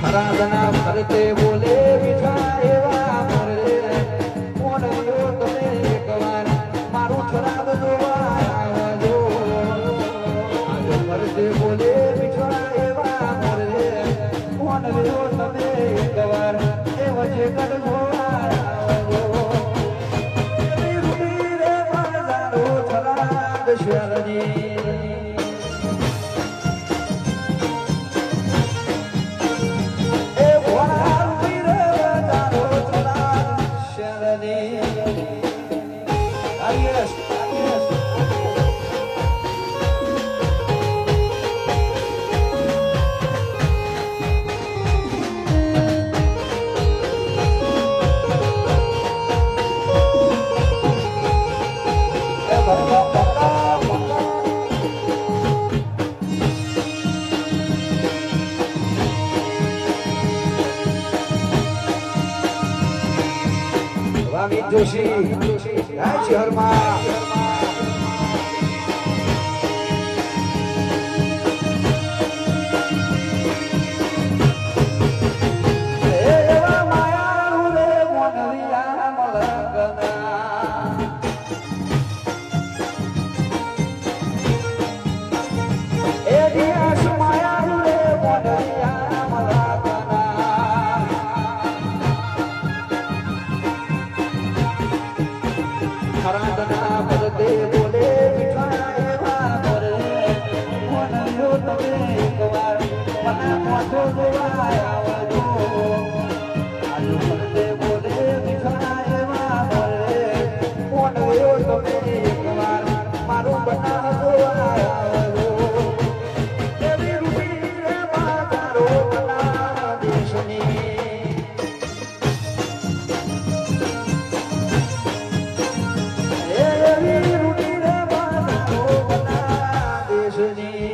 આરાધના કરતે બોલે મીઠા એવા મરે કોણ યો તમે એકવાર મારું ખરાબ જોવા આવજો આજે કરતે બોલે મીઠા એવા મરે કોણ યો તમે એકવાર એ વચ્ચે કડ જોવા આવજો એવી રૂડી રે મારો ખરાબ શરદી જોશી જય શહેરમાં Disney